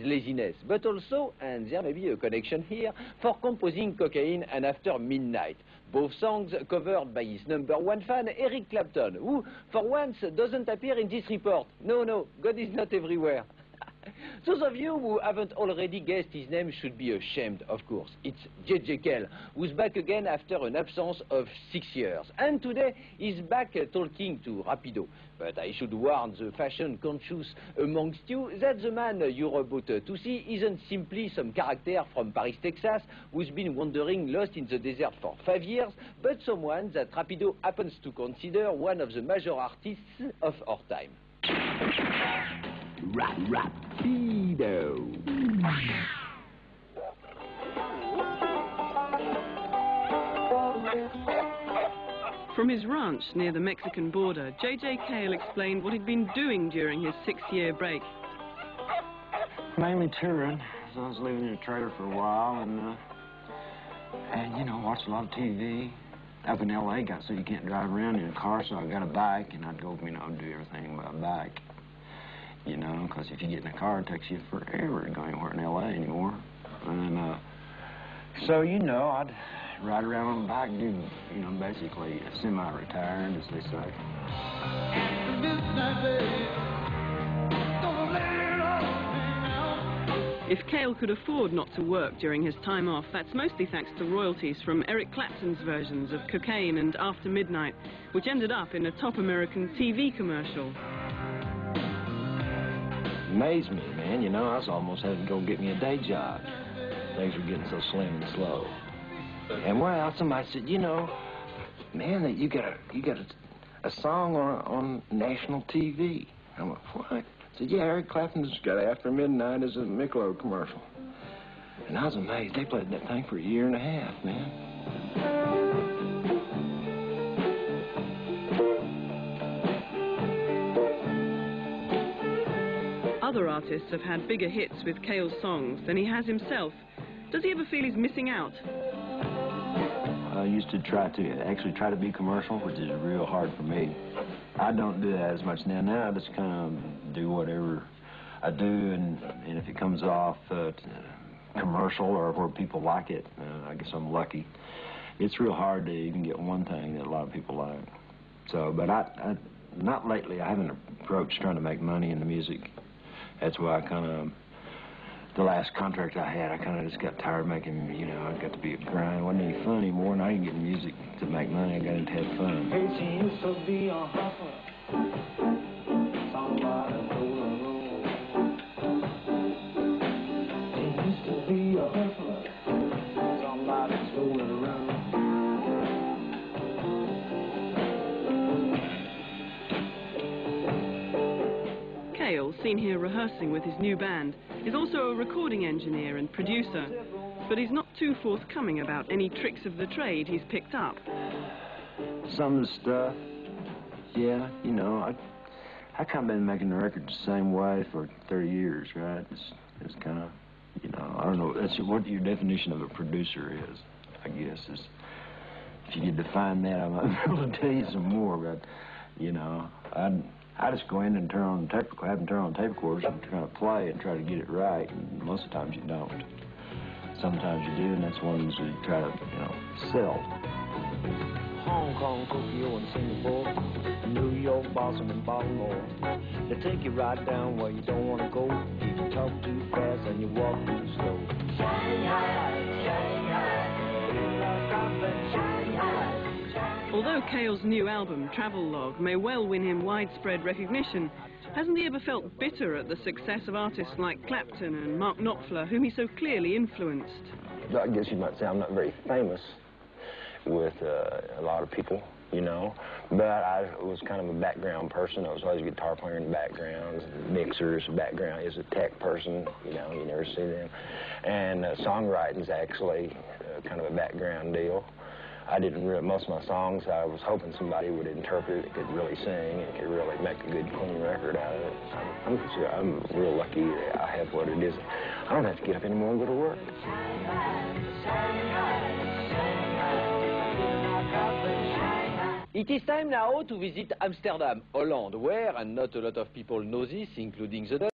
laziness, but also, and there may be a connection here, for composing Cocaine and After Midnight. Both songs covered by his #1 fan, Eric Clapton, who, for once, doesn't appear in this report. No, God is not everywhere. Those of you who haven't already guessed his name should be ashamed, of course. It's Cale, who's back again after an absence of 6 years. And today, he's back talking to Rapido. But I should warn the fashion-conscious amongst you that the man you're about to see isn't simply some character from Paris, Texas, who's been wandering lost in the desert for 5 years, but someone that Rapido happens to consider one of the major artists of our time. Rapido. From his ranch near the Mexican border, Cale explained what he'd been doing during his 6-year break. Mainly touring. So I was living in a trailer for a while and you know, watched a lot of TV. Up in L.A., so you can't drive around in a car, so I got a bike, and I'd go, you know, do everything by a bike. You know, because if you get in a car, it takes you forever to go anywhere in L.A. anymore. And so, you know, I'd ride around on a bike and do, you know, basically semi-retired, as they say. If Cale could afford not to work during his time off, that's mostly thanks to royalties from Eric Clapton's versions of Cocaine and After Midnight, which ended up in a top American TV commercial. Amazed me, man. You know, I was almost having to go get me a day job. Things were getting so slim and slow. And well, somebody said, you know, man, that you got a song on national TV. I went, what? I said, yeah, Eric Clapton's got After Midnight as a Michelob commercial. And I was amazed. They played that thing for 1.5 years, man. Other artists have had bigger hits with Cale's songs than he has himself. Does he ever feel he's missing out? I used to try to be commercial, which is real hard for me. I don't do that as much now. Now I just kind of do whatever I do, and if it comes off commercial or where people like it, I guess I'm lucky. It's real hard to even get one thing that a lot of people like. So, but I not lately. I haven't approached trying to make money in the music. That's why I kind of, the last contract I had, I kind of just got tired of making, you know, I got to be a grind. It wasn't any fun anymore, and I didn't get music to make money. I got into have fun. Hey, she used to be a hustler. Somebody told her wrong. She used to be a hustler. Somebody stole her around. Cale, seen here rehearsing with his new band, is also a recording engineer and producer, but he's not too forthcoming about any tricks of the trade he's picked up. Some of the stuff, yeah, you know, I kind of been making the record the same way for 30 years, right? It's kind of, you know, I don't know, that's what your definition of a producer is, I guess, is, if you could define that, I might be able to tell you some more, but, you know, I just go in and turn on the tape, have them turn on tape recorders and try to play and try to get it right. And most of the times you don't. Sometimes you do, and that's ones you try to, you know, sell. Hong Kong, Tokyo, and Singapore, New York, Boston, and Baltimore. They take you right down where you don't want to go. You talk too fast and you walk too slow. Shanghai, Shanghai, Shanghai. Although Cale's new album, Travelogue, may well win him widespread recognition, hasn't he ever felt bitter at the success of artists like Clapton and Mark Knopfler, whom he so clearly influenced? I guess you might say I'm not very famous with a lot of people, you know, but I was kind of a background person. I was always a guitar player in the background, mixers, background is a tech person, you know, you never see them. And songwriting's actually kind of a background deal. I didn't really, most of my songs, I was hoping somebody would interpret it, could really sing, and could really make a good, clean record out of it. I'm real lucky that I have what it is. I don't have to get up anymore and go to work. It is time now to visit Amsterdam, Holland, where, and not a lot of people know this, including the Dutch,